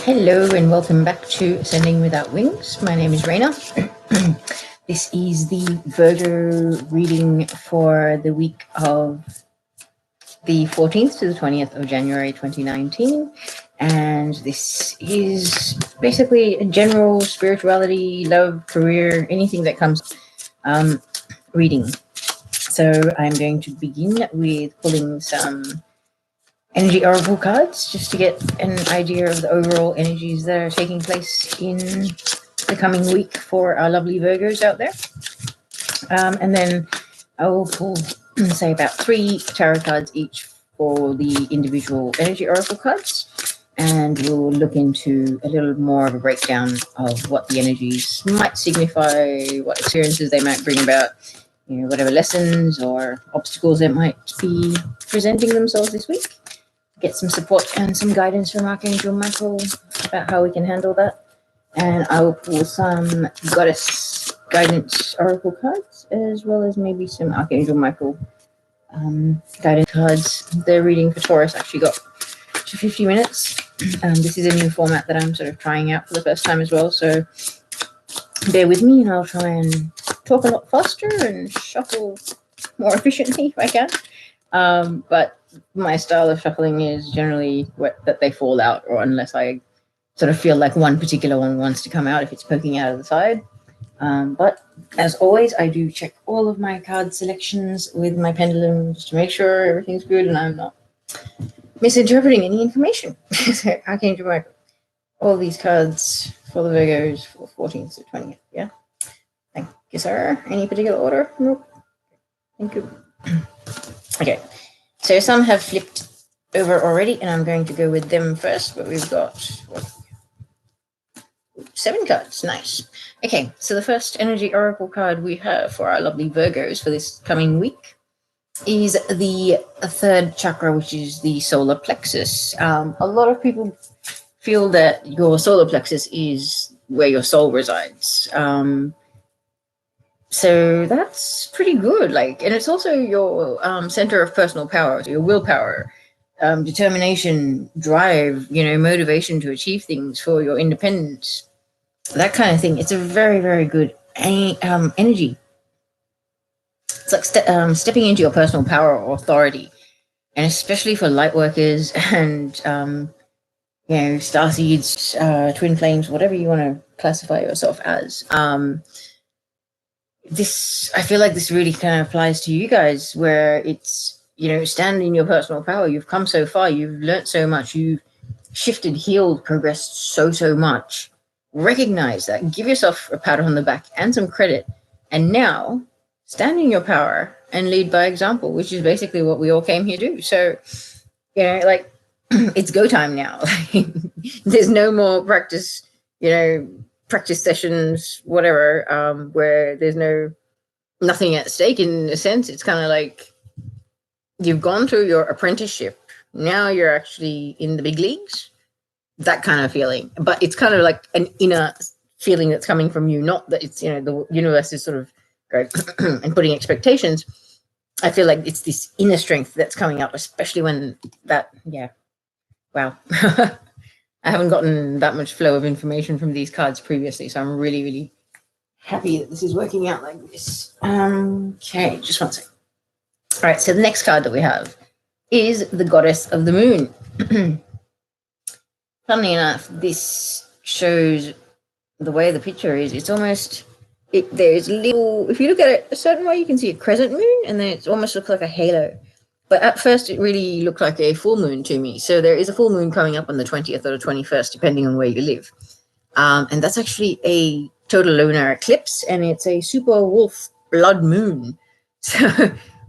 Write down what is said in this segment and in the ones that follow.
Hello and welcome back to Ascending Without Wings. My name is Raina. This is the Virgo reading for the week of the 14th to the 20th of January 2019. And this is basically a general spirituality, love, career, anything that comes reading. So I'm going to begin with pulling some energy oracle cards just to get an idea of the overall energies that are taking place in the coming week for our lovely Virgos out there. And then I will pull, say, about 3 tarot cards each for the individual energy oracle cards. And we'll look into a little more of a breakdown of what the energies might signify, what experiences they might bring about, you know, whatever lessons or obstacles that might be presenting themselves this week. Get some support and some guidance from Arch Angel Michel about how we can handle that. And I will pull some Goddess Guidance Oracle cards, as well as maybe some Archangel Michel guidance cards. The reading for Taurus actually got to 50 minutes. This is a new format that I'm sort of trying out for the first time as well, so bear with me and I'll try and talk a lot faster and shuffle more efficiently if I can. But my style of shuffling is generally that they fall out, or unless I sort of feel like one particular one wants to come out if it's poking out of the side. But as always, I do check all of my card selections with my pendulum just to make sure everything's good and I'm not misinterpreting any information. So Archangel Michel, all these cards for the Virgos for 14th to 20th. Yeah. Thank you, sir. Any particular order? Nope. Thank you. Okay. So some have flipped over already, and I'm going to go with them first, but we've got 7 cards. Nice. Okay, so the first energy oracle card we have for our lovely Virgos for this coming week is the 3rd chakra, which is the solar plexus. A lot of people feel that your solar plexus is where your soul resides. So that's pretty good. And it's also your center of personal power, so your willpower, determination, drive, motivation to achieve things for your independence, that kind of thing. It's a very, very good energy. It's like stepping into your personal power or authority, and especially for lightworkers and starseeds, twin flames, whatever you want to classify yourself as. I feel like this really kind of applies to you guys, where it's, stand in your personal power. You've come so far. You've learnt so much. You've shifted, healed, progressed so much. Recognize that. Give yourself a pat on the back and some credit. And now stand in your power and lead by example, which is basically what we all came here to do. So, it's go time now. There's no more practice, practice sessions, whatever, where there's nothing at stake in a sense. It's kind of like you've gone through your apprenticeship. Now you're actually in the big leagues, that kind of feeling. But it's kind of like an inner feeling that's coming from you, not that it's, the universe is sort of going and putting expectations. I feel like it's this inner strength that's coming up, especially when wow. I haven't gotten that much flow of information from these cards previously, so I'm really, really happy that this is working out like this. Okay, just one second. All right, so the next card that we have is the Goddess of the Moon. Funnily enough, this shows the way the picture is. It's almost, there's little, if you look at it a certain way, you can see a crescent moon, and then it almost looks like a halo. But at first, it really looked like a full moon to me. So there is a full moon coming up on the 20th or the 21st, depending on where you live. And that's actually a total lunar eclipse, and it's a super wolf blood moon. So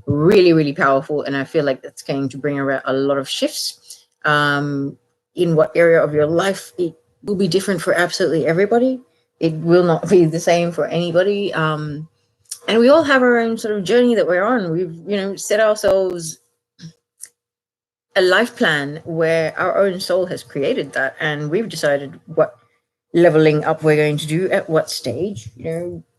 really, really powerful. And I feel like that's going to bring around a lot of shifts. In what area of your life, it will be different for absolutely everybody. It will not be the same for anybody. And we all have our own sort of journey that we're on. We've, set ourselves a life plan where our own soul has created that, and we've decided what leveling up we're going to do at what stage,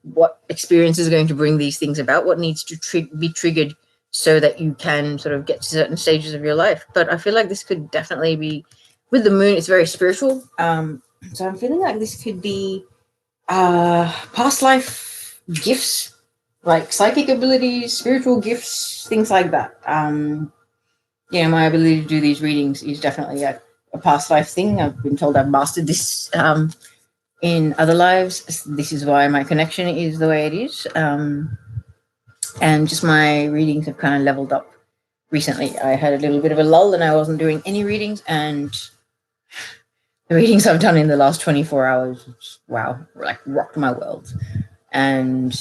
what experience is going to bring these things about, what needs to be triggered so that you can sort of get to certain stages of your life. But I feel like this could definitely be with the moon, it's very spiritual. So I'm feeling like this could be past life gifts, like psychic abilities, spiritual gifts, things like that. My ability to do these readings is definitely a past life thing. I've been told I've mastered this in other lives. This is why my connection is the way it is. And just my readings have kind of leveled up recently. I had a little bit of a lull and I wasn't doing any readings, and the readings I've done in the last 24 hours, wow, like rocked my world. And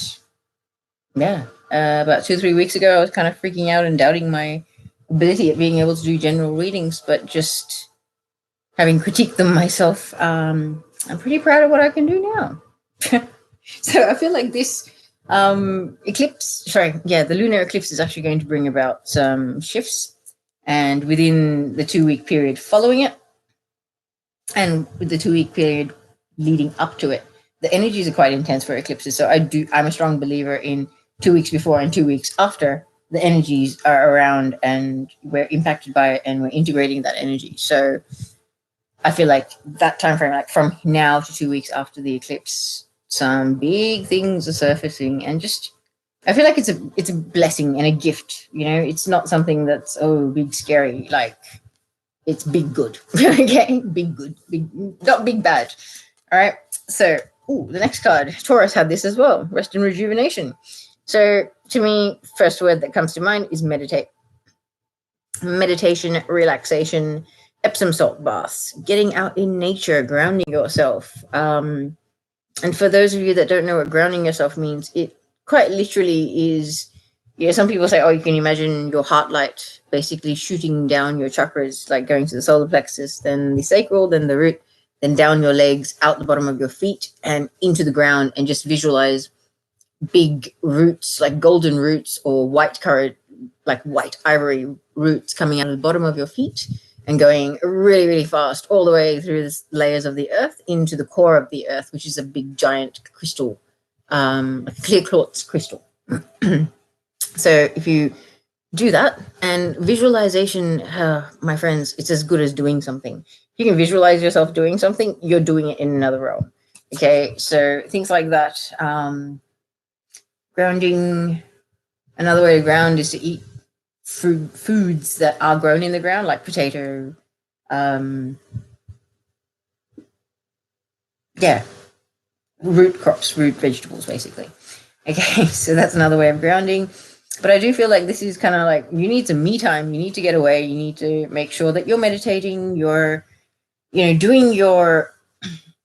yeah, about 2 or 3 weeks ago, I was kind of freaking out and doubting my ability at being able to do general readings, but just having critiqued them myself, I'm pretty proud of what I can do now. So I feel like this the lunar eclipse is actually going to bring about some shifts, and within the 2-week period following it, and with the 2-week period leading up to it, the energies are quite intense for eclipses. So I'm a strong believer in 2 weeks before and 2 weeks after the energies are around and we're impacted by it and we're integrating that energy. So I feel like that time frame, like from now to 2 weeks after the eclipse, some big things are surfacing, and just I feel like it's a blessing and a gift. It's not something that's big scary. Like, it's big good. Okay, big good, big, not big bad. All right. So, the next card, Taurus had this as well, rest and rejuvenation. So to me, first word that comes to mind is meditate. Meditation, relaxation, Epsom salt baths, getting out in nature, grounding yourself. And for those of you that don't know what grounding yourself means, it quite literally is, some people say, you can imagine your heart light basically shooting down your chakras, like going to the solar plexus, then the sacral, then the root, then down your legs, out the bottom of your feet, and into the ground, and just visualize big roots, like golden roots or white ivory roots coming out of the bottom of your feet and going really, really fast all the way through the layers of the earth into the core of the earth, which is a big giant crystal, a clear quartz crystal. So if you do that, and visualization, my friends, it's as good as doing something. If you can visualize yourself doing something, you're doing it in another realm. Okay, so things like that. Grounding, another way to ground is to eat foods that are grown in the ground, like potato, root crops, root vegetables, basically. Okay, so that's another way of grounding. But I do feel like this is kind of like, you need some me time. You need to get away. You need to make sure that you're meditating, you're, doing your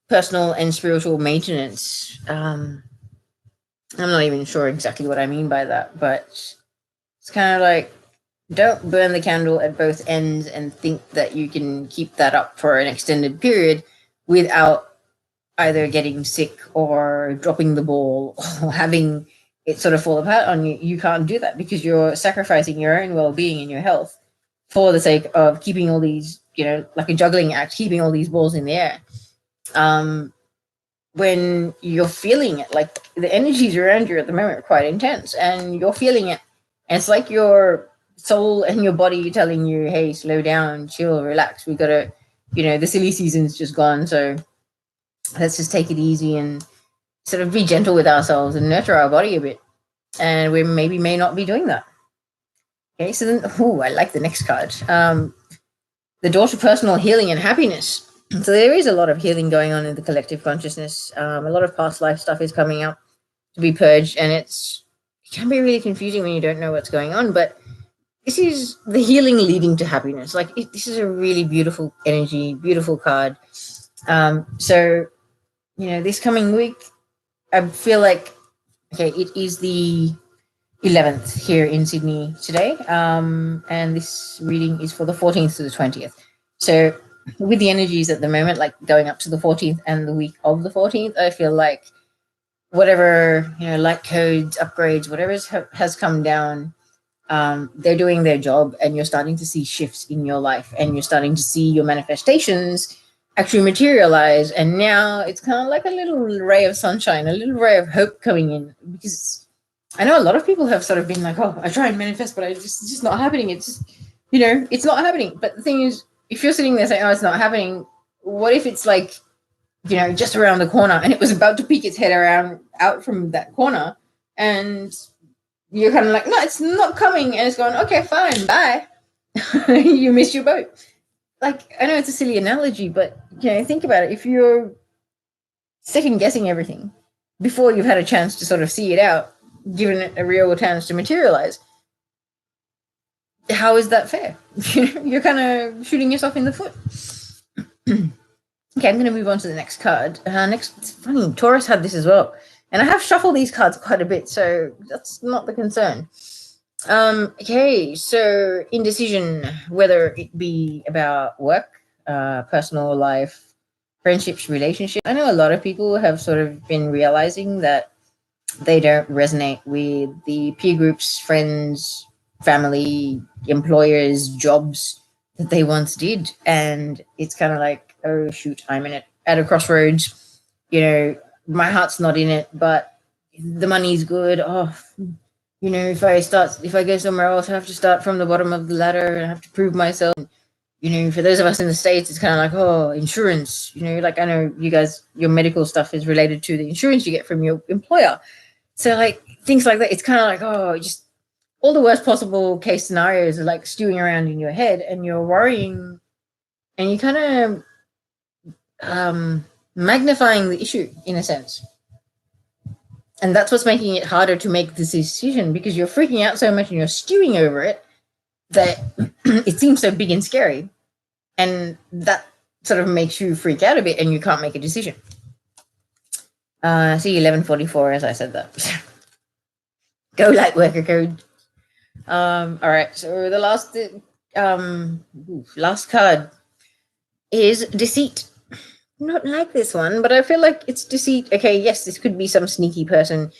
personal and spiritual maintenance. I'm not even sure exactly what I mean by that, but it's kind of like, don't burn the candle at both ends and think that you can keep that up for an extended period without either getting sick or dropping the ball or having it sort of fall apart on you. You can't do that because you're sacrificing your own well-being and your health for the sake of keeping all these, like a juggling act, keeping all these balls in the air. When you're feeling it, like the energies around you at the moment are quite intense and you're feeling it. And it's like your soul and your body telling you, hey, slow down, chill, relax. We got to, the silly season's just gone. So let's just take it easy and sort of be gentle with ourselves and nurture our body a bit. And we may not be doing that. Okay, so then, I like the next card. The door to personal healing and happiness. So there is a lot of healing going on in the collective consciousness. A lot of past life stuff is coming up to be purged, and it can be really confusing when you don't know what's going on, but this is the healing leading to happiness. Like, this is a really beautiful energy, beautiful card. So, this coming week, I feel like, it is the 11th here in Sydney today. And this reading is for the 14th to the 20th. So with the energies at the moment, like going up to the 14th and the week of the 14th, I feel like whatever, light codes, upgrades, whatever has come down, they're doing their job, and you're starting to see shifts in your life, and you're starting to see your manifestations actually materialize. And now it's kind of like a little ray of sunshine, a little ray of hope coming in, because I know a lot of people have sort of been like, I try and manifest, but it's just not happening. It's just, it's not happening. But the thing is, if you're sitting there saying, oh, it's not happening, what if it's like, you know, just around the corner and it was about to peek its head out from that corner, and you're kind of like, no, it's not coming, and it's going, okay, fine, bye. You missed your boat. Like, I know it's a silly analogy, but, you know, think about it. If you're second guessing everything before you've had a chance to sort of see it out, given it a real chance to materialize, how is that fair? You're kind of shooting yourself in the foot. Okay, I'm going to move on to the next card. Next, it's funny, Taurus had this as well. And I have shuffled these cards quite a bit, so that's not the concern. Okay, so indecision, whether it be about work, personal life, friendships, relationships. I know a lot of people have sort of been realizing that they don't resonate with the peer groups, friends, family, employers, jobs that they once did. And it's kind of like, oh, shoot, I'm at a crossroads. You know, my heart's not in it, but the money's good. Oh, you know, if I go somewhere else, I have to start from the bottom of the ladder and I have to prove myself. You know, for those of us in the States, it's kind of like, oh, insurance. You know, like I know you guys, your medical stuff is related to the insurance you get from your employer. So like things like that, it's kind of like, oh, just all the worst possible case scenarios are like stewing around in your head, and you're worrying, and you kind of magnifying the issue in a sense. And that's what's making it harder to make this decision, because you're freaking out so much and you're stewing over it that it seems so big and scary. And that sort of makes you freak out a bit and you can't make a decision. See 1144 as I said that. Go Lightworker code. All right, so the last card is deceit. Not like this one, but I feel like it's deceit. Okay, yes, this could be some sneaky person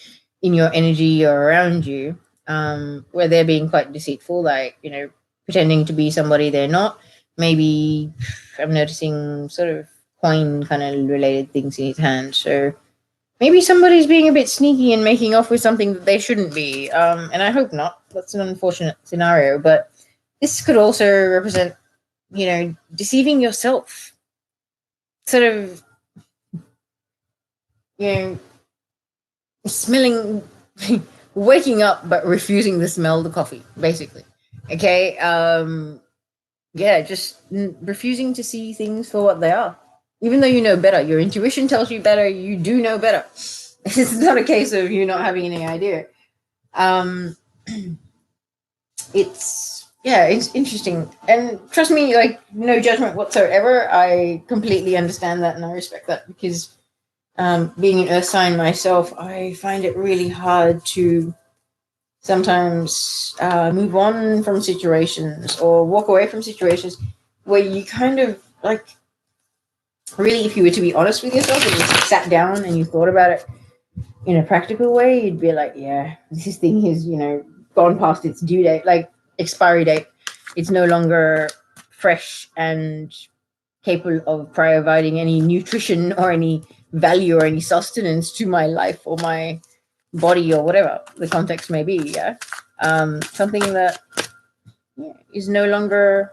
in your energy or around you, where they're being quite deceitful, like, you know, pretending to be somebody they're not. Maybe I'm noticing sort of coin kind of related things in his hand. So maybe somebody's being a bit sneaky and making off with something that they shouldn't be. And I hope not. That's an unfortunate scenario, but this could also represent, you know, deceiving yourself. Sort of, you know, smelling, waking up but refusing to smell the coffee, basically. Okay, yeah, just refusing to see things for what they are, even though you know better. Your intuition tells you better. You do know better. It's not a case of you not having any idea. It's interesting, and trust me, like, no judgment whatsoever. I completely understand that and I respect that, because being an earth sign myself, I find it really hard to sometimes move on from situations or walk away from situations where you kind of like, really, if you were to be honest with yourself and you sat down and you thought about it in a practical way, you'd be like, yeah, this thing is, you know, gone past its due date, like expiry date. It's no longer fresh and capable of providing any nutrition or any value or any sustenance to my life or my body or whatever the context may be. Yeah, something that is no longer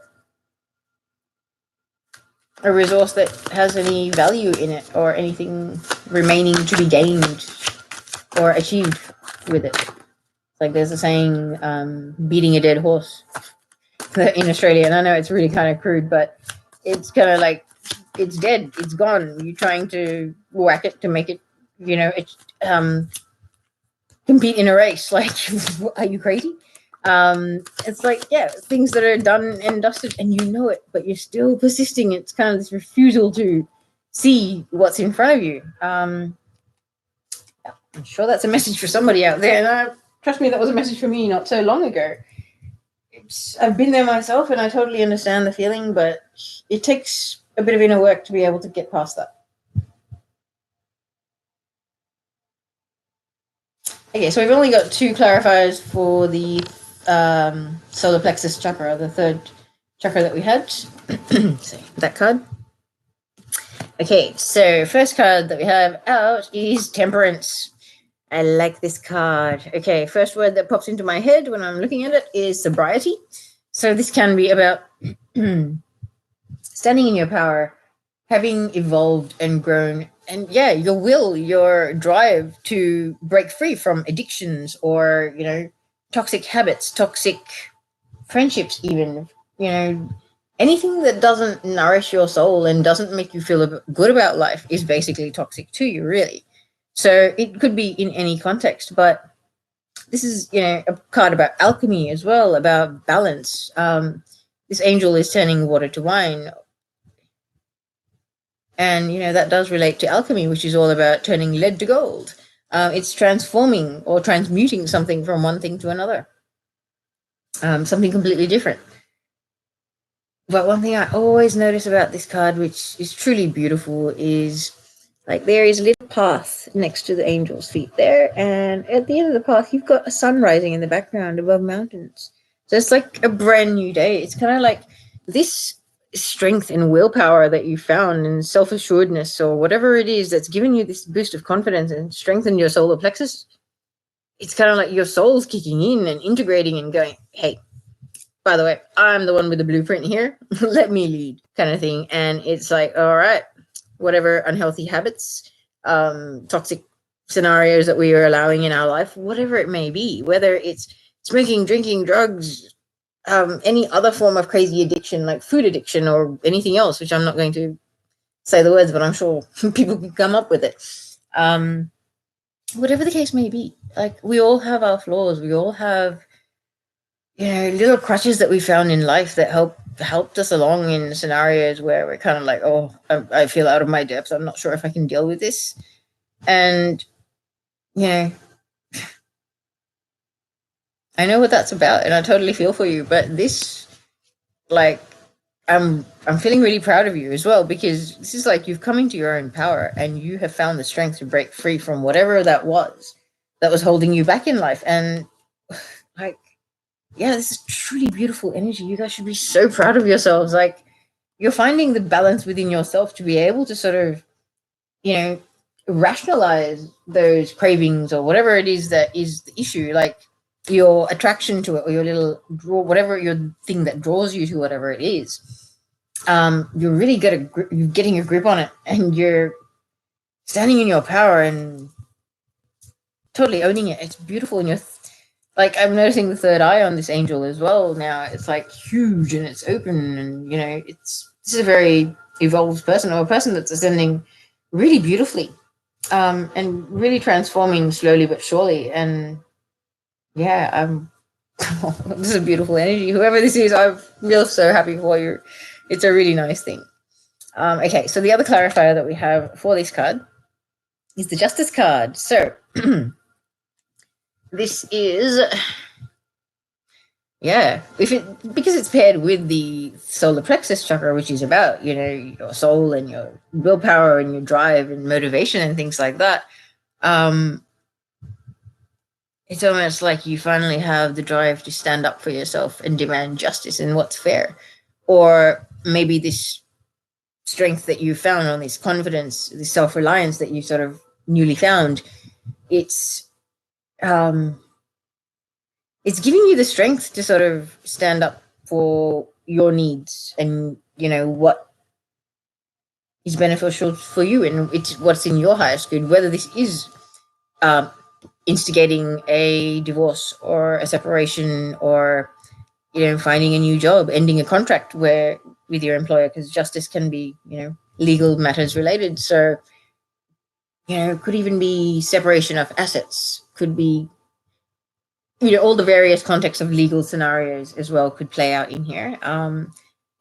a resource that has any value in it or anything remaining to be gained or achieved with it. Like there's a saying, beating a dead horse in Australia, and I know it's really kind of crude, but it's kind of like, it's dead, it's gone. You're trying to whack it to make it, you know, compete in a race. Like, are you crazy? It's like, yeah, things that are done and dusted, and you know it, but you're still persisting. It's kind of this refusal to see what's in front of you. I'm sure that's a message for somebody out there, and trust me, that was a message for me not so long ago. I've been there myself, and I totally understand the feeling, but it takes a bit of inner work to be able to get past that. Okay, so we've only got 2 clarifiers for the solar plexus chakra, the 3rd chakra that we had. So that card. Okay, so first card that we have out is Temperance. I like this card. Okay, first word that pops into my head when I'm looking at it is sobriety. So this can be about standing in your power, having evolved and grown, and yeah, your will, your drive to break free from addictions or, toxic habits, toxic friendships, even, anything that doesn't nourish your soul and doesn't make you feel good about life is basically toxic to you, really. So it could be in any context, but this is, a card about alchemy as well, about balance. This angel is turning water to wine. And, that does relate to alchemy, which is all about turning lead to gold. It's transforming or transmuting something from one thing to another, something completely different. But one thing I always notice about this card, which is truly beautiful, is like there is a little path next to the angel's feet there. And at the end of the path, you've got a sun rising in the background above mountains. So it's like a brand new day. It's kind of like this strength and willpower that you found and self-assuredness or whatever it is that's given you this boost of confidence and strengthened your solar plexus. It's kind of like your soul's kicking in and integrating and going, hey, by the way, I'm the one with the blueprint here. Let me lead, kind of thing. And it's like, all right, whatever unhealthy habits, toxic scenarios that we are allowing in our life, whatever it may be, whether it's smoking, drinking, drugs, any other form of crazy addiction, like food addiction or anything else, which I'm not going to say the words, but I'm sure people can come up with it. Whatever the case may be, like we all have our flaws. We all have, little crutches that we found in life that helped us along in scenarios where we're kind of like, oh, I feel out of my depth. I'm not sure if I can deal with this. And, I know what that's about and I totally feel for you, but this, like, I'm feeling really proud of you as well, because this is like you've come into your own power and you have found the strength to break free from whatever that was holding you back in life. And like, yeah, this is truly beautiful energy. You guys should be so proud of yourselves. Like, you're finding the balance within yourself to be able to sort of, rationalize those cravings or whatever it is that is the issue. Like, your attraction to it or your little draw, whatever your thing that draws you to whatever it is. You're really you're getting a grip on it and you're standing in your power and totally owning it. It's beautiful. And you're like, I'm noticing the third eye on this angel as well now. It's like huge and it's open, and this is a very evolved person, or a person that's ascending really beautifully, and really transforming slowly but surely. And yeah, this is a beautiful energy. Whoever this is, I feel so happy for you. It's a really nice thing. Okay, so the other clarifier that we have for this card is the Justice card. So this is, because it's paired with the solar plexus chakra, which is about, your soul and your willpower and your drive and motivation and things like that. It's almost like you finally have the drive to stand up for yourself and demand justice and what's fair. Or maybe this strength that you found, on this confidence, this self-reliance that you sort of newly found, it's giving you the strength to sort of stand up for your needs and, what is beneficial for you and it's what's in your highest good, whether this is instigating a divorce or a separation, or finding a new job, ending a contract with your employer, because justice can be legal matters related. So could even be separation of assets, could be all the various contexts of legal scenarios as well could play out in here.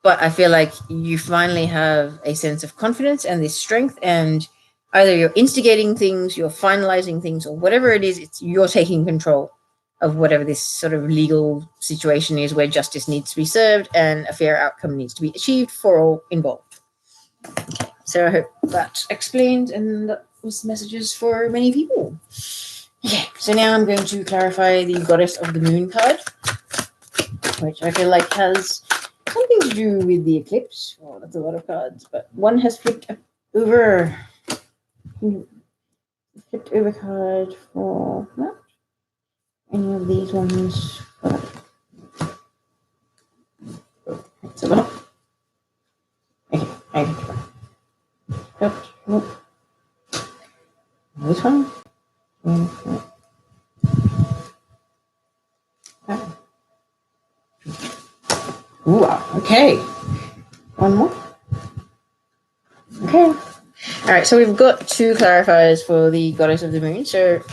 But I feel like you finally have a sense of confidence and this strength, and either you're instigating things, you're finalizing things, or whatever it is, you're taking control of whatever this sort of legal situation is, where justice needs to be served and a fair outcome needs to be achieved for all involved. Okay, so I hope that explained and that was messages for many people. Okay, so now I'm going to clarify the Goddess of the Moon card, which I feel like has something to do with the eclipse. Oh, that's a lot of cards, but one has flipped over. Flipped over card for that. Any of these ones? That's a lot. Okay. Okay. Oops. This one. Ooh, okay. One more. Okay. All right, so we've got 2 clarifiers for the Goddess of the Moon. So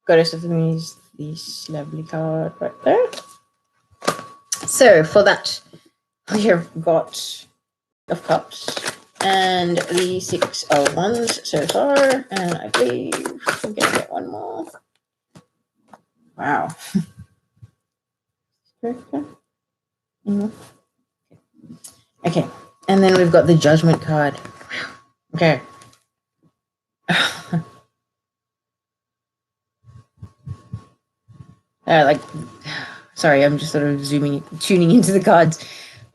Goddess of the Moon is this lovely card right there. So for that, we have got of Cups and the 6 of Wands so far, and I believe we're going to get one more. Wow. Okay, and then we've got the Judgment card. Okay. Like, sorry, I'm just sort of tuning into the cards.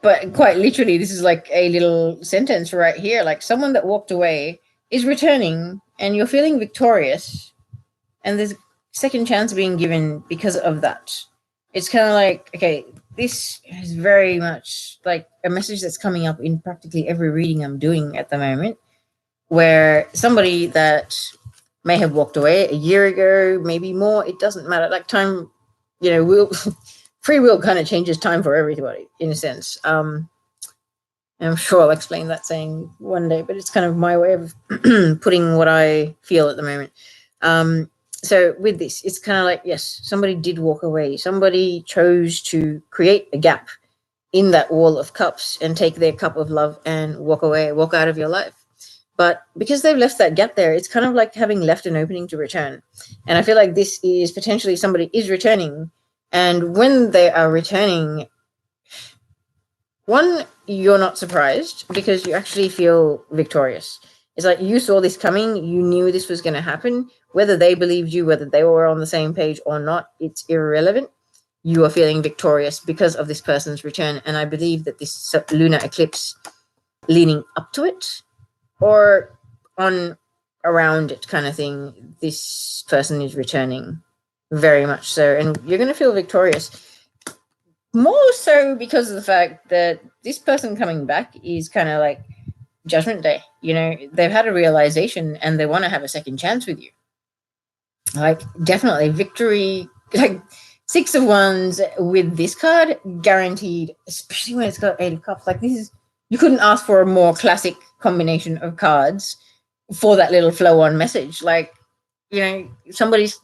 But quite literally, this is like a little sentence right here. Like, someone that walked away is returning and you're feeling victorious. And there's a second chance being given because of that. It's kind of like, okay, this is very much like a message that's coming up in practically every reading I'm doing at the moment, where somebody that may have walked away a year ago, maybe more, it doesn't matter. Like, time, free will kind of changes time for everybody in a sense. And I'm sure I'll explain that saying one day, but it's kind of my way of putting what I feel at the moment. So with this, it's kind of like, yes, somebody did walk away. Somebody chose to create a gap in that wall of cups and take their cup of love and walk away, walk out of your life. But because they've left that gap there, it's kind of like having left an opening to return. And I feel like this is potentially somebody is returning. And when they are returning, one, you're not surprised because you actually feel victorious. It's like you saw this coming. You knew this was going to happen. Whether they believed you, whether they were on the same page or not, it's irrelevant. You are feeling victorious because of this person's return. And I believe that this lunar eclipse leading up to it or on around it kind of thing, this person is returning very much so. And you're going to feel victorious. More so because of the fact that this person coming back is kind of like Judgment Day. They've had a realization and they want to have a second chance with you. Like, definitely victory, like 6 of Wands with this card, guaranteed, especially when it's got 8 of Cups. Like, this is, you couldn't ask for a more classic combination of cards for that little flow on message. Like, somebody's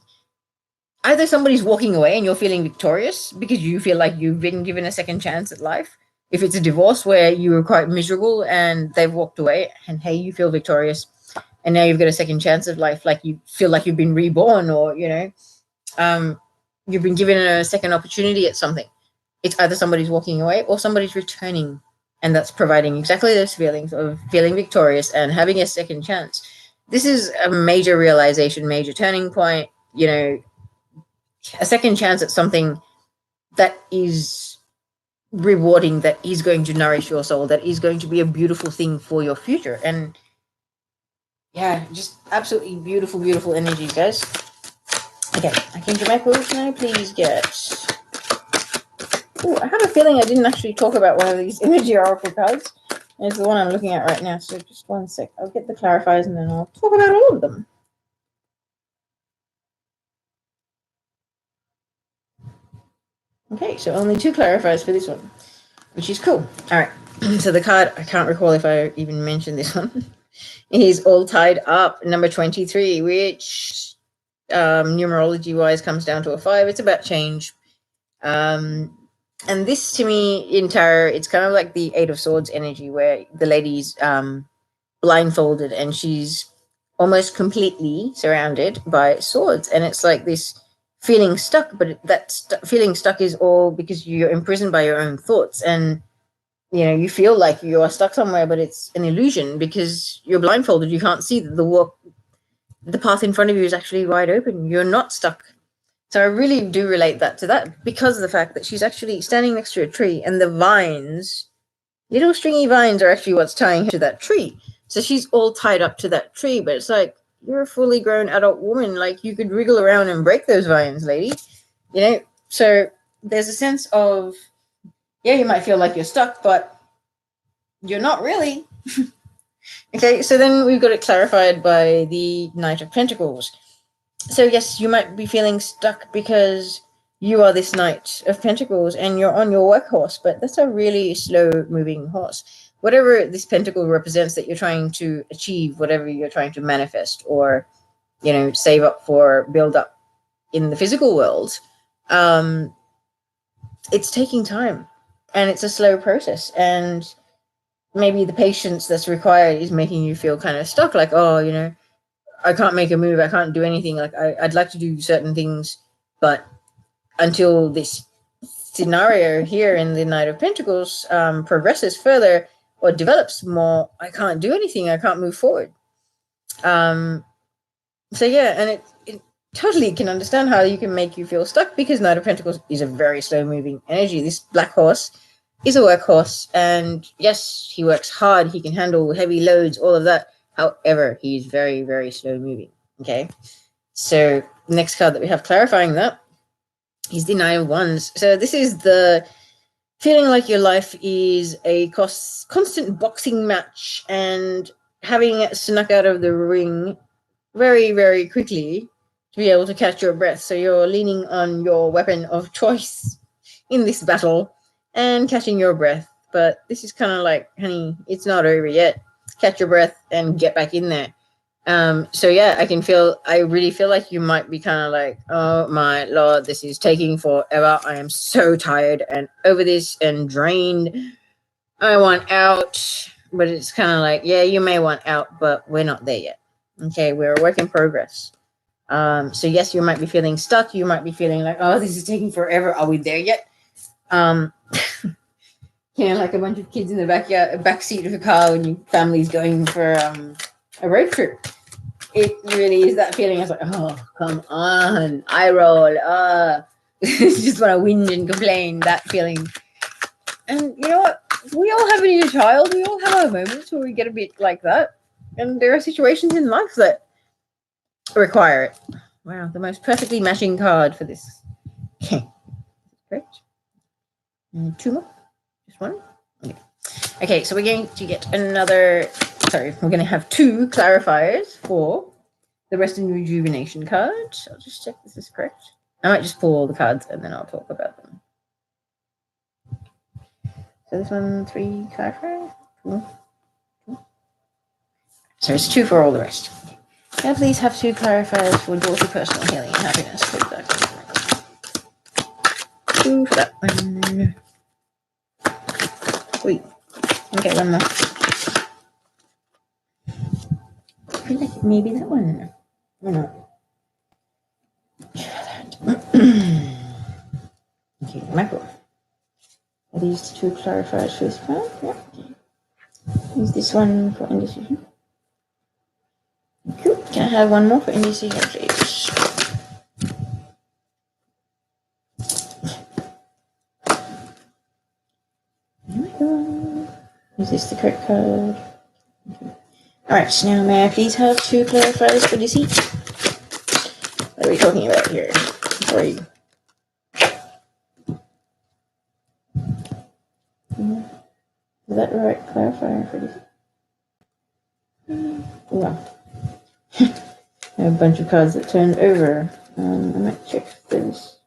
walking away and you're feeling victorious because you feel like you've been given a second chance at life. If it's a divorce where you were quite miserable and they've walked away, and hey, you feel victorious and now you've got a second chance of life, like you feel like you've been reborn, or you've been given a second opportunity at something. It's either somebody's walking away or somebody's returning, and that's providing exactly those feelings of feeling victorious and having a second chance. This is a major realization, major turning point, a second chance at something that is rewarding, that is going to nourish your soul, that is going to be a beautiful thing for your future. And yeah, just absolutely beautiful, beautiful energies, guys. Okay, I came to my pool. Can I please get... Oh, I have a feeling I didn't actually talk about one of these energy oracle cards. It's the one I'm looking at right now, so just one sec. I'll get the clarifiers and then I'll talk about all of them. Okay, so only 2 clarifiers for this one, which is cool. All right, so the card, I can't recall if I even mentioned this one, is All Tied Up, number 23, which numerology-wise comes down to a 5. It's about change. And this, to me, in tarot, it's kind of like the 8 of Swords energy, where the lady's blindfolded and she's almost completely surrounded by swords. And it's like this feeling stuck, but that feeling stuck is all because you're imprisoned by your own thoughts. And, you feel like you are stuck somewhere, but it's an illusion because you're blindfolded. You can't see that the path in front of you is actually wide open. You're not stuck. So I really do relate that to that because of the fact that she's actually standing next to a tree and the vines, little stringy vines, are actually what's tying her to that tree. So she's all tied up to that tree, but it's like, you're a fully grown adult woman. Like, you could wriggle around and break those vines, lady. So there's a sense of, yeah, you might feel like you're stuck, but you're not really. Okay, so then we've got it clarified by the Knight of Pentacles. So yes, you might be feeling stuck because you are this Knight of Pentacles and you're on your workhorse, but that's a really slow moving horse. Whatever this pentacle represents that you're trying to achieve, whatever you're trying to manifest or, save up for, build up in the physical world, it's taking time and it's a slow process. And maybe the patience that's required is making you feel kind of stuck, like, oh, I can't make a move, I can't do anything. Like I'd like to do certain things, but until this scenario here in the Knight of Pentacles progresses further or develops more, I can't do anything. I can't move forward. So yeah, and it totally can understand how you can make you feel stuck because Knight of Pentacles is a very slow moving energy. This black horse is a workhorse, and yes, he works hard. He can handle heavy loads, all of that. However, he's very, very slow moving. Okay, so the next card that we have clarifying that is the Nine of Wands. So this is the feeling like your life is a constant boxing match and having snuck out of the ring very, very quickly to be able to catch your breath. So you're leaning on your weapon of choice in this battle and catching your breath. But this is kind of like, honey, it's not over yet. Catch your breath and get back in there. So yeah, I really feel like you might be kind of like, oh my Lord, this is taking forever. I am so tired and over this and drained. I want out. But it's kind of like, yeah, you may want out, but we're not there yet. Okay, we're a work in progress. So yes, you might be feeling stuck. You might be feeling like, oh, this is taking forever. Are we there yet? Like a bunch of kids in the backseat of a car when your family's going for a road trip. It really is that feeling. It's like, oh, come on, eye roll. Just want to whinge and complain. That feeling. And you know what? We all have an inner child. We all have our moments where we get a bit like that. And there are situations in life that require it. Wow, the most perfectly matching card for this. Okay, correct. And two more. Just one. Okay, so we're going to get another. Sorry, we're going to have two clarifiers for the Rest and Rejuvenation card. I'll just check this is correct. I might just pull all the cards and then I'll talk about them. So this one, 3 clarifiers. Cool. So it's 2 for all the rest. Can I please have 2 clarifiers for daughter personal healing and happiness? 2 for that one. Wait. Okay, one more. I feel like maybe that one. Or not. Okay, macro. Are these 2 clarifiers for this one? Yeah. Use this one for indecision. Cool. Can I have one more for indecision, please? Is this the correct card? Okay. Alright, so now may I please have 2 clarifiers for deceit? What are we talking about here? Where are you? Is that the right clarifier for deceit? Wow. I have a bunch of cards that turned over. I might check if there's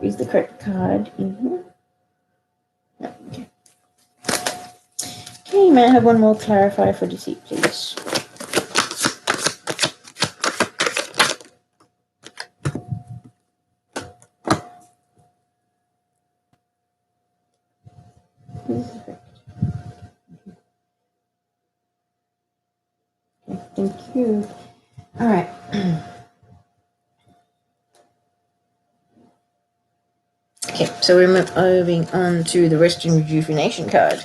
is the correct card in here. No, okay. Okay, may I have one more clarifier for deceit, please? This is correct. Okay, thank you. All right. Okay, so we're moving on to the Rest and Rejuvenation card.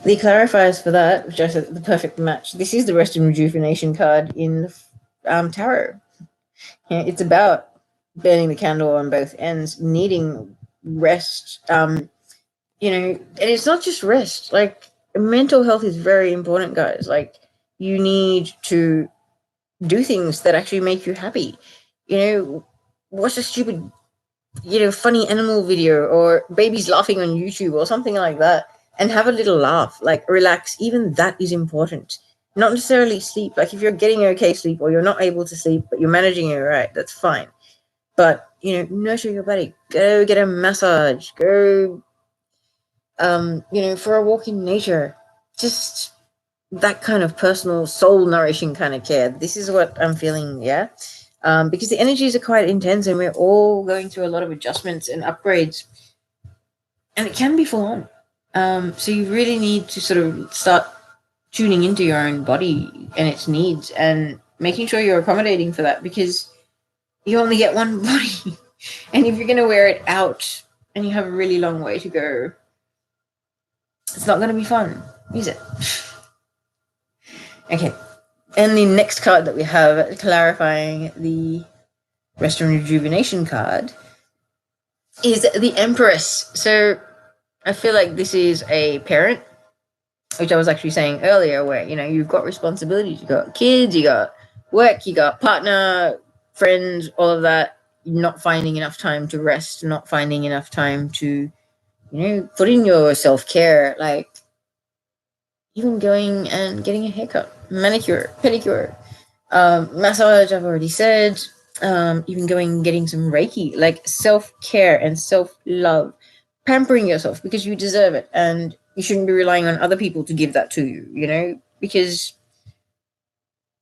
The clarifiers for that, which I said the perfect match. This is the Rest and Rejuvenation card in tarot. Yeah, it's about burning the candle on both ends, needing rest. And it's not just rest. Like, mental health is very important, guys. Like, you need to do things that actually make you happy. Watch a stupid funny animal video or babies laughing on YouTube or something like that. and have a little laugh, like relax. Even that is important. Not necessarily sleep. Like if you're getting okay sleep or you're not able to sleep, but you're managing it right, that's fine. But, nurture your body. Go get a massage. Go, for a walk in nature. Just that kind of personal, soul nourishing kind of care. This is what I'm feeling, yeah? Because the energies are quite intense and we're all going through a lot of adjustments and upgrades. And it can be full on. So you really need to sort of start tuning into your own body and its needs and making sure you're accommodating for that, because you only get one body. And if you're going to wear it out and you have a really long way to go, it's not going to be fun, is it? Okay. And the next card that we have, clarifying the rest and rejuvenation card, is the Empress. So I feel like this is a parent, which I was actually saying earlier, where, you've got responsibilities. You got kids, you got work, you got partner, friends, all of that. Not finding enough time to rest, not finding enough time to, put in your self-care, like even going and getting a haircut, manicure, pedicure, massage, I've already said, even going and getting some Reiki, like self-care and self-love, pampering yourself because you deserve it. And you shouldn't be relying on other people to give that to you, because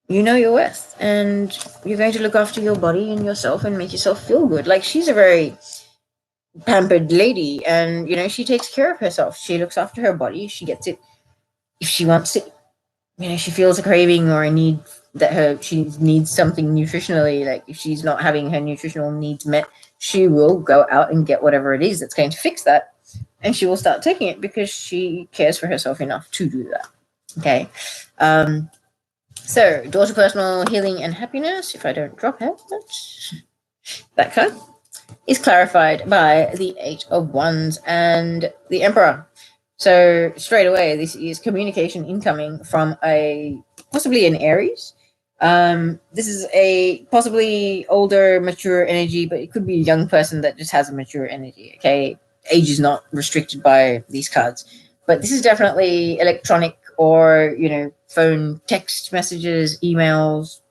you know your worth and you're going to look after your body and yourself and make yourself feel good. Like, she's a very pampered lady and, she takes care of herself. She looks after her body. She gets it if she wants it. She feels a craving or a need that she needs something nutritionally. Like, if she's not having her nutritional needs met, she will go out and get whatever it is that's going to fix that. And she will start taking it because she cares for herself enough to do that. Okay. So, daughter, personal healing and happiness, if I don't drop it, that card is clarified by the Eight of Wands and the Emperor. So, straight away, this is communication incoming from possibly an Aries. This is a possibly older, mature energy, but it could be a young person that just has a mature energy, okay? Age is not restricted by these cards. But this is definitely electronic or, phone, text messages, emails,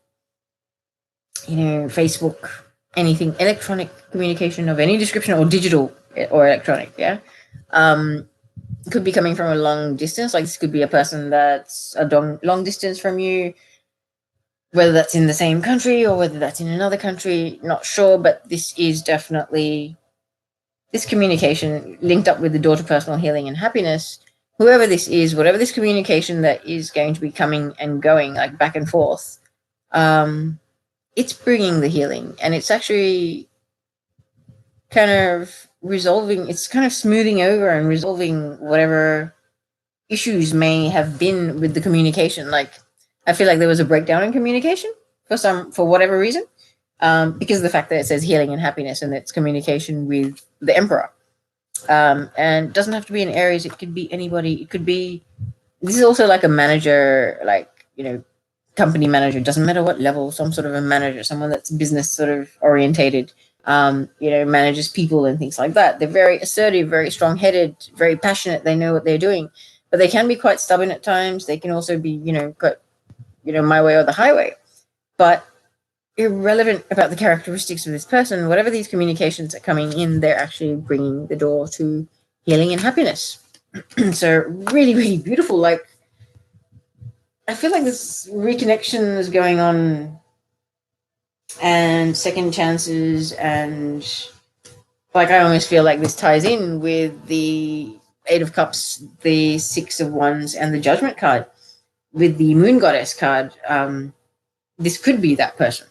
Facebook, anything, electronic communication of any description, or digital or electronic, yeah? Could be coming from a long distance. Like, this could be a person that's a long distance from you, whether that's in the same country or whether that's in another country, not sure, but this is definitely this communication linked up with the daughter, personal healing and happiness. Whoever this is, whatever this communication that is going to be coming and going, like back and forth, it's bringing the healing, and it's actually kind of resolving, it's kind of smoothing over and resolving whatever issues may have been with the communication. Like, I feel like there was a breakdown in communication for whatever reason, because of the fact that it says healing and happiness and it's communication with the Emperor. And it doesn't have to be an Aries. It could be anybody. It could be, this is also like a manager, like, company manager, doesn't matter what level, some sort of a manager, someone that's business sort of orientated, manages people and things like that. They're very assertive, very strong-headed, very passionate. They know what they're doing, but they can be quite stubborn at times. They can also be, quite, my way or the highway. But irrelevant about the characteristics of this person, whatever these communications are coming in, they're actually bringing the door to healing and happiness. So really, really beautiful. Like, I feel like this reconnection is going on, and second chances, and like, I almost feel like this ties in with the Eight of Cups, the Six of Wands, and the Judgment card with the Moon Goddess card. This could be that person,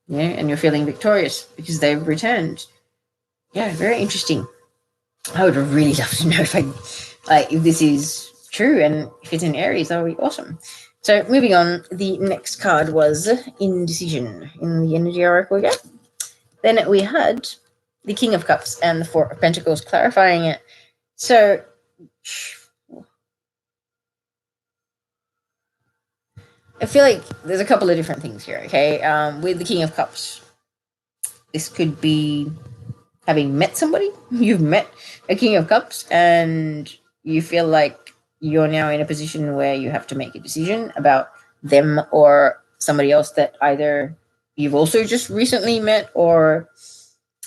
and you're feeling victorious because they've returned. Yeah, very interesting. I would really love to know if this is true, and if it's in Aries, that would be awesome. So moving on, the next card was Indecision in the Energy Oracle again. Then we had the King of Cups and the Four of Pentacles clarifying it. So I feel like there's a couple of different things here, okay? With the King of Cups, this could be having met somebody. You've met a King of Cups and, you feel like you're now in a position where you have to make a decision about them or somebody else that either you've also just recently met or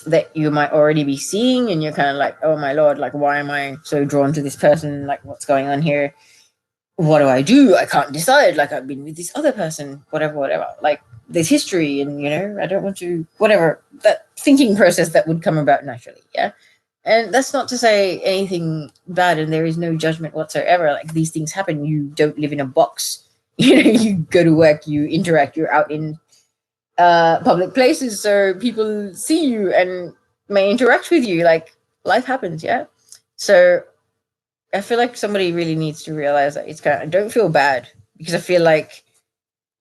that you might already be seeing, and you're kind of like, oh my lord, like, why am I so drawn to this person? Like, what's going on here? What do? I can't decide. Like, I've been with this other person, whatever. Like, there's history, and I don't want to, whatever, that thinking process that would come about naturally. Yeah. And that's not to say anything bad, and there is no judgment whatsoever. Like, these things happen. You don't live in a box. You go to work, you interact, you're out in public places, so people see you and may interact with you. Like, life happens, yeah. So I feel like somebody really needs to realize that it's kind of, don't feel bad, because I feel like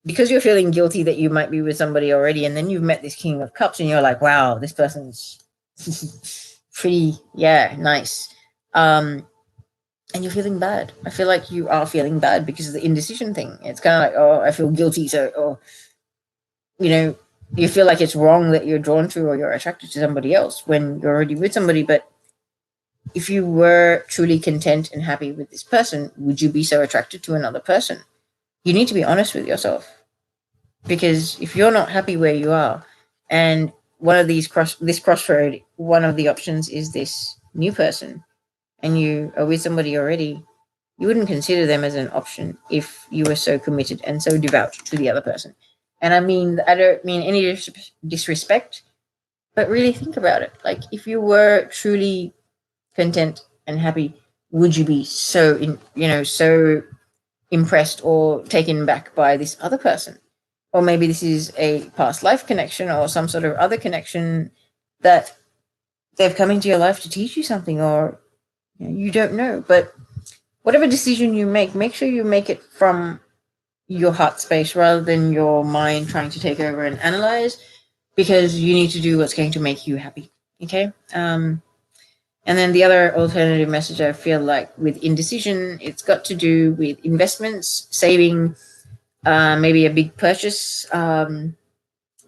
because you're feeling guilty that you might be with somebody already, and then you've met this King of Cups, and you're like, wow, this person's pretty, yeah, nice. And you're feeling bad. I feel like you are feeling bad because of the indecision thing. It's kind of like, oh, I feel guilty, so, you feel like it's wrong that you're drawn to or you're attracted to somebody else when you're already with somebody. But if you were truly content and happy with this person, would you be so attracted to another person? You need to be honest with yourself, because if you're not happy where you are, and one of these this crossroad, one of the options is this new person, and you are with somebody already, you wouldn't consider them as an option if you were so committed and so devout to the other person. And I don't mean any disrespect, but really think about it. Like, if you were truly content and happy, would you be so so impressed or taken back by this other person? Or maybe this is a past life connection or some sort of other connection that they've come into your life to teach you something, or you don't know. But whatever decision you make sure you make it from your heart space rather than your mind trying to take over and analyze, because you need to do what's going to make you happy. Okay. And then the other alternative message, I feel like, with indecision, it's got to do with investments, saving, maybe a big purchase,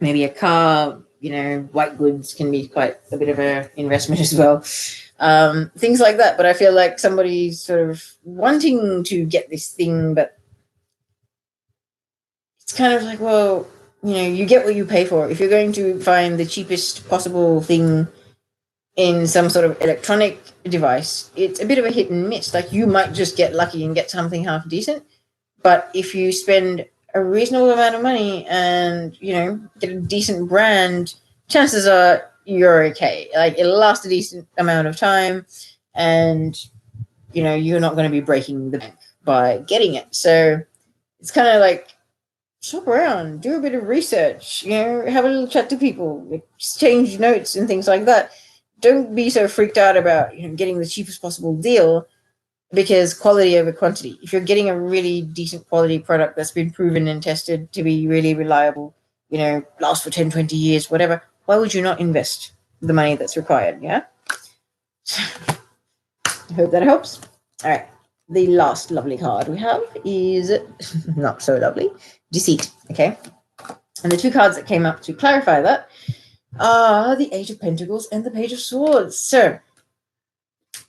maybe a car. White goods can be quite a bit of an investment as well. Things like that. But I feel like somebody's sort of wanting to get this thing, but it's kind of like, well, you get what you pay for. If you're going to find the cheapest possible thing in some sort of electronic device, it's a bit of a hit and miss. Like, you might just get lucky and get something half decent. But if you spend a reasonable amount of money and, get a decent brand, chances are you're okay. Like, it'll last a decent amount of time, and, you're not going to be breaking the bank by getting it. So it's kind of like, shop around, do a bit of research, have a little chat to people, exchange notes and things like that. Don't be so freaked out about getting the cheapest possible deal, because quality over quantity. If you're getting a really decent quality product that's been proven and tested to be really reliable, last for 10, 20 years, whatever, why would you not invest the money that's required? Yeah. I hope that helps. All right. The last lovely card we have is not so lovely. Deceit. Okay. And the two cards that came up to clarify that are the Eight of Pentacles and the Page of Swords. So,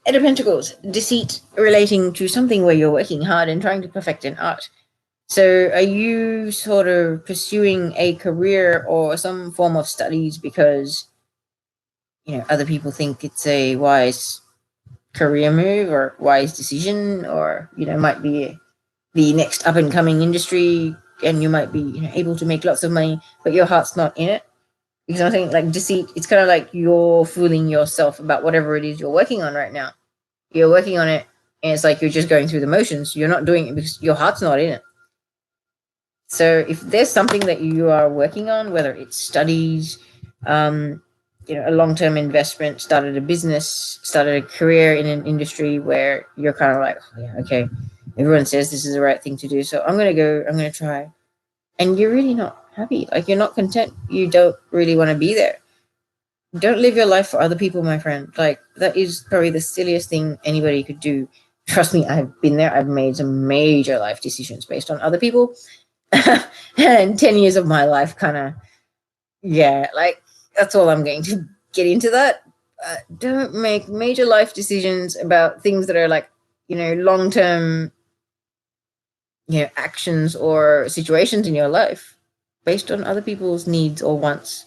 Eight of Pentacles, deceit relating to something where you're working hard and trying to perfect an art. So are you sort of pursuing a career or some form of studies because, other people think it's a wise career move or wise decision, or, might be the next up and coming industry, and you might be able to make lots of money, but your heart's not in it? Because I think, like, deceit, it's kind of like you're fooling yourself about whatever it is you're working on right now. You're working on it, and it's like you're just going through the motions. You're not doing it because your heart's not in it. So if there's something that you are working on, whether it's studies, a long-term investment, started a business, started a career in an industry where you're kind of like, oh, yeah, okay, everyone says this is the right thing to do, so I'm going to try. And you're really not happy. Like, you're not content. You don't really want to be there. Don't live your life for other people, my friend. Like, that is probably the silliest thing anybody could do. Trust me, I've been there. I've made some major life decisions based on other people. And 10 years of my life kind of, like, that's all I'm going to get into that. Don't make major life decisions about things that are, like, long-term, actions or situations in your life based on other people's needs or wants.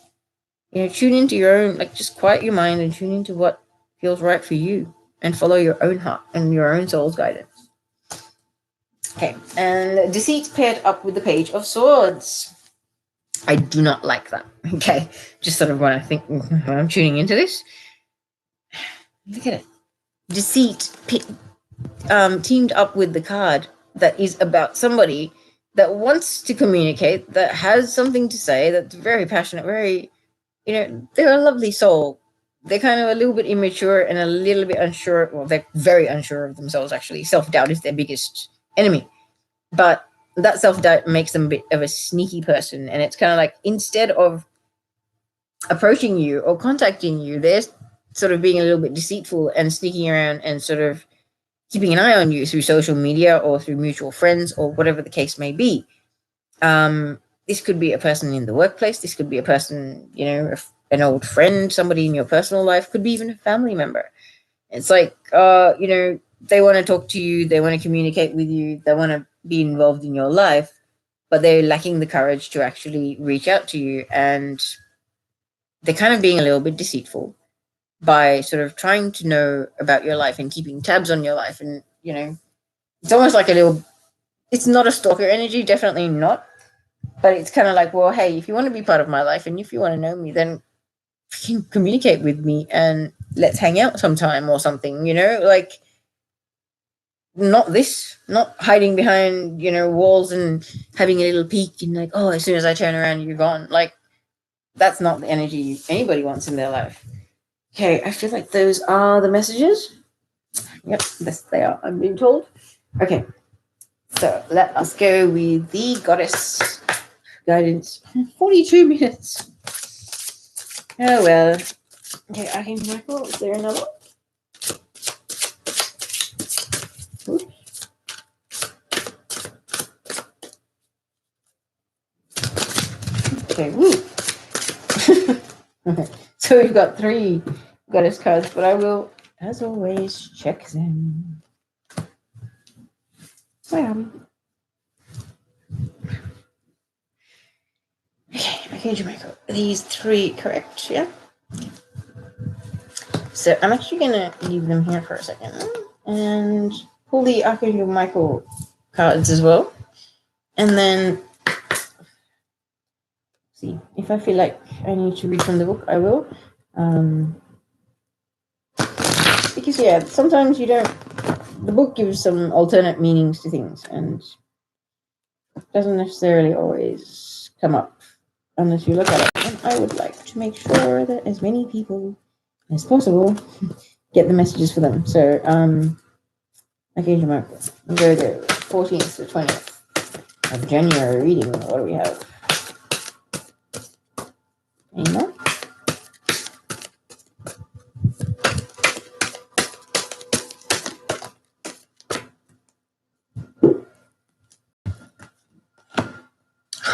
Tune into your own, just quiet your mind and tune into what feels right for you and follow your own heart and your own soul's guidance. Okay, and deceit paired up with the Page of Swords. I do not like that. Okay, just sort of when I think when I'm tuning into this. Look at it. Deceit teamed up with the card that is about somebody that wants to communicate, that has something to say, that's very passionate, very, they're a lovely soul. They're kind of a little bit immature and a little bit unsure. Well, they're very unsure of themselves, actually. Self-doubt is their biggest enemy. But that self-doubt makes them a bit of a sneaky person. And it's kind of like, instead of approaching you or contacting you, they're sort of being a little bit deceitful and sneaking around and sort of keeping an eye on you through social media or through mutual friends or whatever the case may be. This could be a person in the workplace. This could be a person, an old friend, somebody in your personal life, could be even a family member. It's like, they want to talk to you. They want to communicate with you. They want to be involved in your life, but they're lacking the courage to actually reach out to you. And they're kind of being a little bit deceitful by sort of trying to know about your life and keeping tabs on your life. And, it's almost like it's not a stalker energy, definitely not. But it's kind of like, well, hey, if you want to be part of my life and if you want to know me, then you can communicate with me and let's hang out sometime or something, not hiding behind, walls and having a little peek and like, oh, as soon as I turn around, you're gone. That's not the energy anybody wants in their life. Okay, I feel like those are the messages. Yep, yes, they are, I'm being told. Okay, so let us go with the Goddess guidance. 42 minutes. Oh, well. Okay, Archangel Michel, is there another one? Oops. Okay, woo. Okay, so we've got 3 Goddess cards, but I will, as always, check them. Where are we? Okay, Archangel Michel. These 3 correct, yeah? So I'm actually going to leave them here for a second and pull the Archangel Michel cards as well. And then see if I feel like I need to read from the book, I will. Because, yeah, sometimes the book gives some alternate meanings to things and doesn't necessarily always come up unless you look at it. And I would like to make sure that as many people as possible get the messages for them. So, Archangel Michel, VIRGO, 14th to 20th of January reading. What do we have? Any more?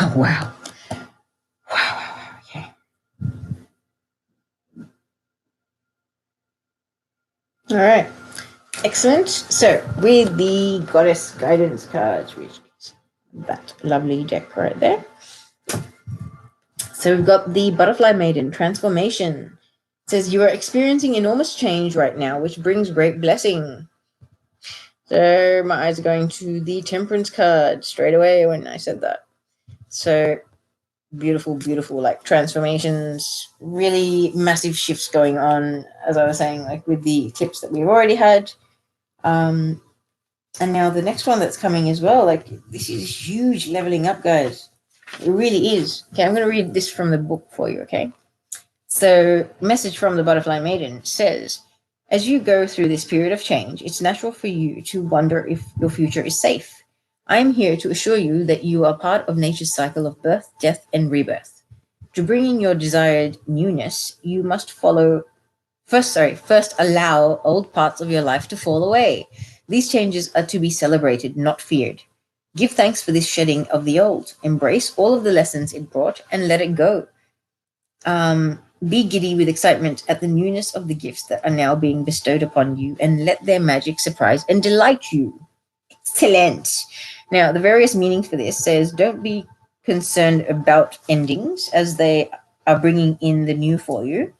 Oh, wow. Wow. Okay. All right. Excellent. So, with the Goddess Guidance cards, which is that lovely deck right there. So, we've got the Butterfly Maiden Transformation. It says, you are experiencing enormous change right now, which brings great blessing. So, my eyes are going to the Temperance card straight away when I said that. So, beautiful, transformations, really massive shifts going on, as I was saying, with the eclipse that we've already had. And now the next one that's coming as well, this is huge leveling up, guys. It really is. Okay, I'm going to read this from the book for you, okay? So, message from the Butterfly Maiden says, as you go through this period of change, it's natural for you to wonder if your future is safe. I am here to assure you that you are part of nature's cycle of birth, death, and rebirth. To bring in your desired newness, you must first allow old parts of your life to fall away. These changes are to be celebrated, not feared. Give thanks for this shedding of the old. Embrace all of the lessons it brought and let it go. Be giddy with excitement at the newness of the gifts that are now being bestowed upon you, and let their magic surprise and delight you. Excellent. Now, the various meanings for this says, don't be concerned about endings as they are bringing in the new for you.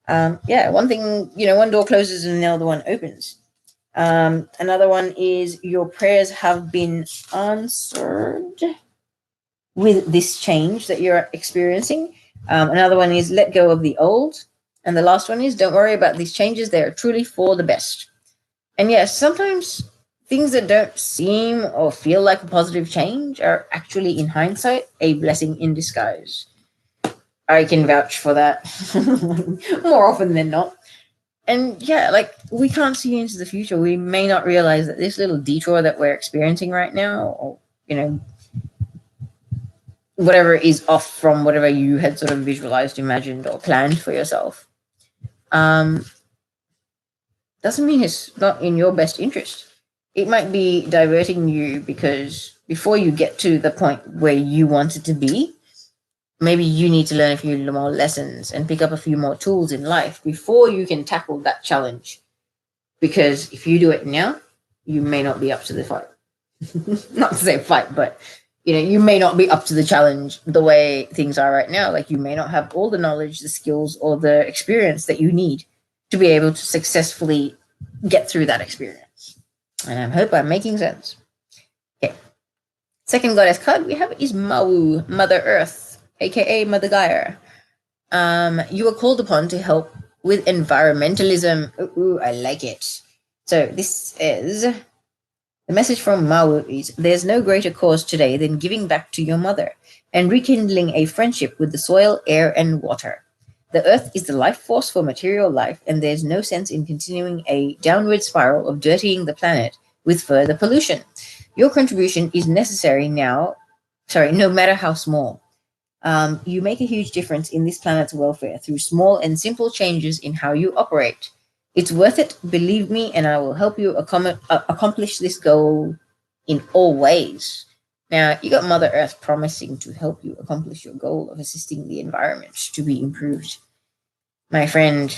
One thing, one door closes and the other one opens. Another one is your prayers have been answered with this change that you're experiencing. Another one is let go of the old. And the last one is don't worry about these changes. They are truly for the best. And yes, sometimes things that don't seem or feel like a positive change are actually, in hindsight, a blessing in disguise. I can vouch for that more often than not. And yeah, like we can't see into the future. We may not realize that this little detour that we're experiencing right now, or, whatever is off from whatever you had sort of visualized, imagined, or planned for yourself, doesn't mean it's not in your best interest. It might be diverting you because before you get to the point where you want it to be, maybe you need to learn a few more lessons and pick up a few more tools in life before you can tackle that challenge. Because if you do it now, you may not be up to the fight. Not to say fight, but you may not be up to the challenge the way things are right now. Like you may not have all the knowledge, the skills, or the experience that you need to be able to successfully get through that experience. And I hope I'm making sense. Okay. Second goddess card we have is Mau, Mother Earth, aka Mother Gaia. You are called upon to help with environmentalism. Ooh, I like it. So this is the message from Mau is there's no greater cause today than giving back to your mother and rekindling a friendship with the soil, air, and water. The earth is the life force for material life, and there's no sense in continuing a downward spiral of dirtying the planet with further pollution. Your contribution is necessary now, no matter how small. You make a huge difference in this planet's welfare through small and simple changes in how you operate. It's worth it, believe me, and I will help you accomplish this goal in all ways. Now, you got Mother Earth promising to help you accomplish your goal of assisting the environment to be improved. My friend,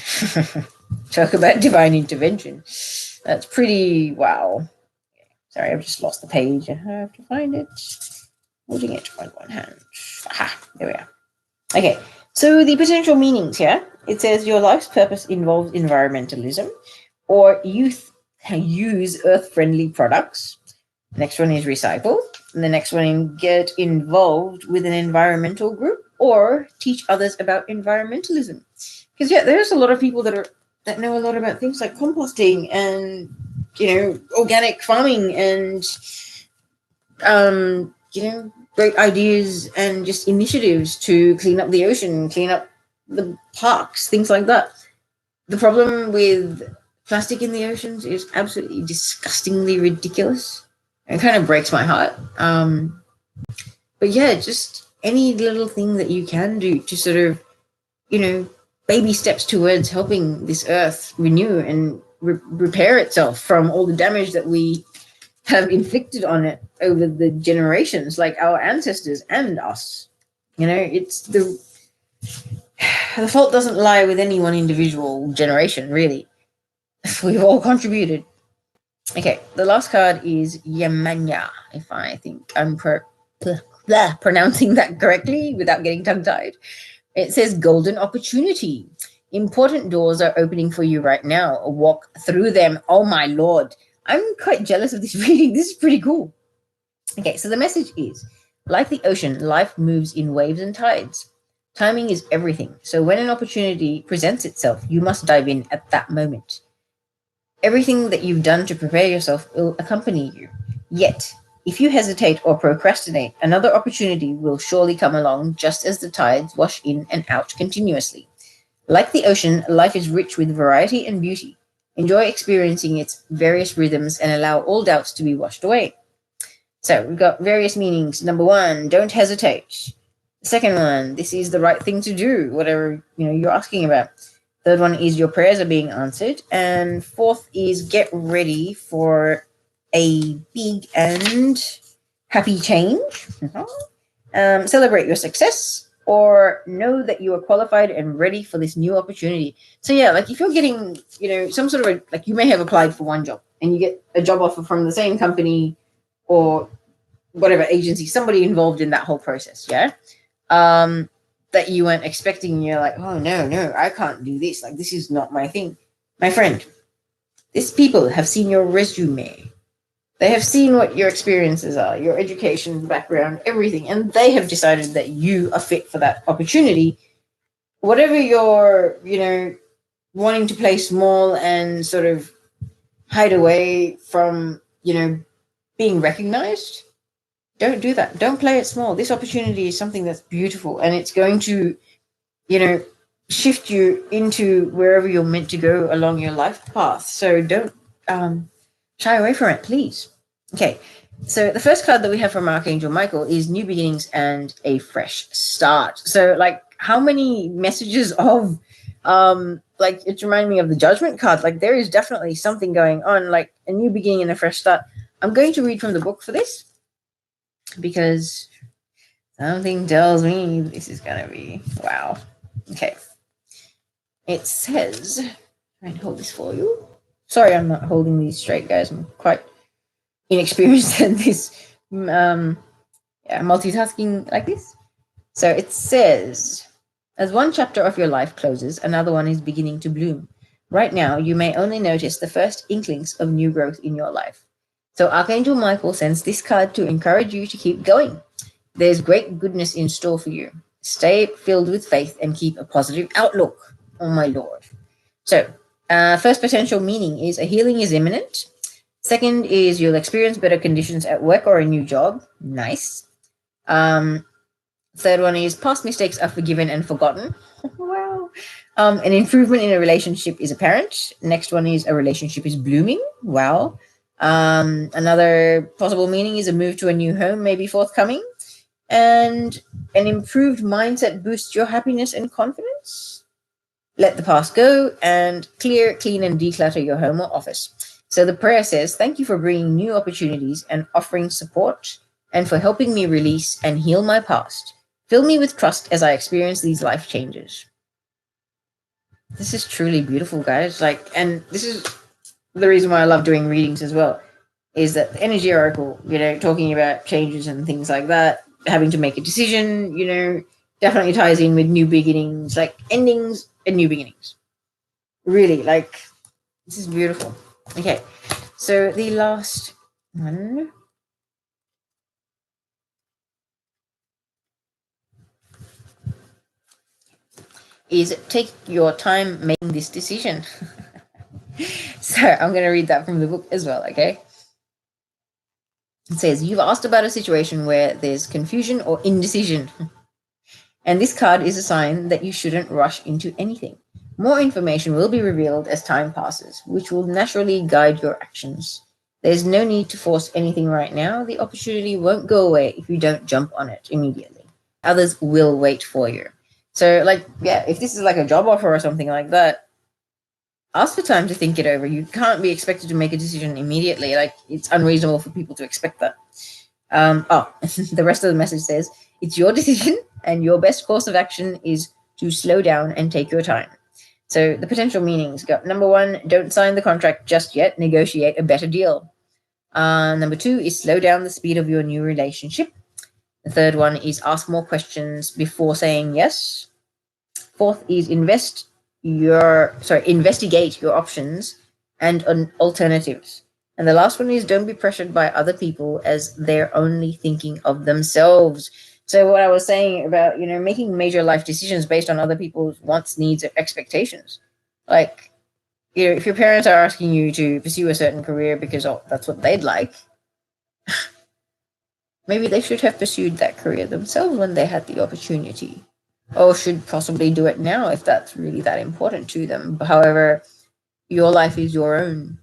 talk about divine intervention. That's pretty wow. Sorry, I've just lost the page. I have to find it. Holding it on one hand. Aha, there we are. Okay, so the potential meanings here. It says your life's purpose involves environmentalism, or use earth-friendly products. The next one is recycle. And the next one is get involved with an environmental group or teach others about environmentalism. Because there's a lot of people that know a lot about things like composting and organic farming and great ideas and just initiatives to clean up the ocean, clean up the parks, things like that. The problem with plastic in the oceans is absolutely disgustingly ridiculous. It kind of breaks my heart. But yeah, just any little thing that you can do to sort of, baby steps towards helping this earth renew and repair itself from all the damage that we have inflicted on it over the generations, like our ancestors and us. It's the fault doesn't lie with any one individual generation, really. We've all contributed. Okay, the last card is Yamanya, if I think I'm pronouncing that correctly without getting tongue-tied. It says golden opportunity. Important doors are opening for you right now. Walk through them. Oh my Lord. I'm quite jealous of this reading. This is pretty cool. Okay, so the message is, like the ocean, life moves in waves and tides. Timing is everything. So when an opportunity presents itself, you must dive in at that moment. Everything that you've done to prepare yourself will accompany you. Yet, if you hesitate or procrastinate, another opportunity will surely come along just as the tides wash in and out continuously. Like the ocean, life is rich with variety and beauty. Enjoy experiencing its various rhythms and allow all doubts to be washed away. So we've got various meanings. Number 1, don't hesitate. The second one, this is the right thing to do, whatever you're asking about. Third one is your prayers are being answered. And fourth is get ready for a big and happy change. Celebrate your success. or know that you are qualified and ready for this new opportunity. So yeah, like if you're getting, some sort of like you may have applied for one job and you get a job offer from the same company or whatever agency, somebody involved in that whole process, yeah, that you weren't expecting. You're like, oh no, I can't do this. Like this is not my thing. My friend, these people have seen your resume. They have seen what your experiences are, your education background, everything, and they have decided that you are fit for that opportunity. Whatever you're, wanting to play small and sort of hide away from, being recognized, don't do that. Don't play it small. This opportunity is something that's beautiful and it's going to, shift you into wherever you're meant to go along your life path. So don't shy away from it, please. Okay, so the first card that we have from Archangel Michael is New Beginnings and a Fresh Start. So, like, how many messages of, like, it's reminding me of the Judgment card. Like, there is definitely something going on, like a new beginning and a fresh start. I'm going to read from the book for this because something tells me this is going to be wow. Okay. It says, try and hold this for you. Sorry, I'm not holding these straight, guys. I'm quite inexperienced at this multitasking like this. So it says, as one chapter of your life closes, another one is beginning to bloom. Right now, you may only notice the first inklings of new growth in your life. So Archangel Michael sends this card to encourage you to keep going. There's great goodness in store for you. Stay filled with faith and keep a positive outlook. Oh my Lord. So, first potential meaning is a healing is imminent. Second is you'll experience better conditions at work or a new job. Nice. Third one is past mistakes are forgiven and forgotten. Wow. An improvement in a relationship is apparent. Next one is a relationship is blooming. Wow. Another possible meaning is a move to a new home may be forthcoming. And an improved mindset boosts your happiness and confidence. Let the past go and clear, clean, and declutter your home or office. So the prayer says, thank you for bringing new opportunities and offering support and for helping me release and heal my past. Fill me with trust as I experience these life changes. This is truly beautiful, guys. Like, and this is the reason why I love doing readings as well, is that the energy oracle, talking about changes and things like that, having to make a decision, definitely ties in with new beginnings, like endings and new beginnings. Really, like, this is beautiful. Okay, so the last one is take your time making this decision. So I'm going to read that from the book as well, okay? It says, you've asked about a situation where there's confusion or indecision. And this card is a sign that you shouldn't rush into anything. More information will be revealed as time passes, which will naturally guide your actions. There's no need to force anything right now. The opportunity won't go away if you don't jump on it immediately. Others will wait for you. So, like, yeah, if this is like a job offer or something like that, ask for time to think it over. You can't be expected to make a decision immediately. Like, it's unreasonable for people to expect that. The rest of the message says, it's your decision and your best course of action is to slow down and take your time. So the potential meanings go, number one, don't sign the contract just yet. Negotiate a better deal. Number two is slow down the speed of your new relationship. The third one is ask more questions before saying yes. Fourth is investigate your options and alternatives. And the last one is don't be pressured by other people as they're only thinking of themselves. So what I was saying about, making major life decisions based on other people's wants, needs, or expectations. Like, if your parents are asking you to pursue a certain career because that's what they'd like, maybe they should have pursued that career themselves when they had the opportunity, or should possibly do it now if that's really that important to them. However, your life is your own.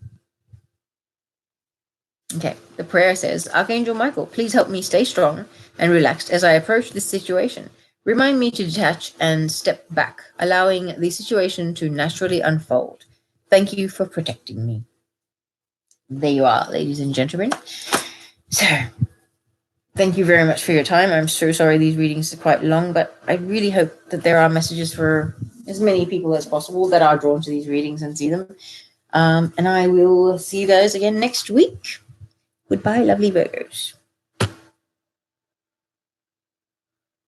Okay, the prayer says, Archangel Michael, please help me stay strong and relaxed as I approach this situation. Remind me to detach and step back, allowing the situation to naturally unfold. Thank you for protecting me. There you are, ladies and gentlemen. So, Thank you very much for your time. I'm so sorry these readings are quite long, but I really hope that there are messages for as many people as possible that are drawn to these readings and see them. And I will see you guys again next week. Goodbye, lovely Virgos.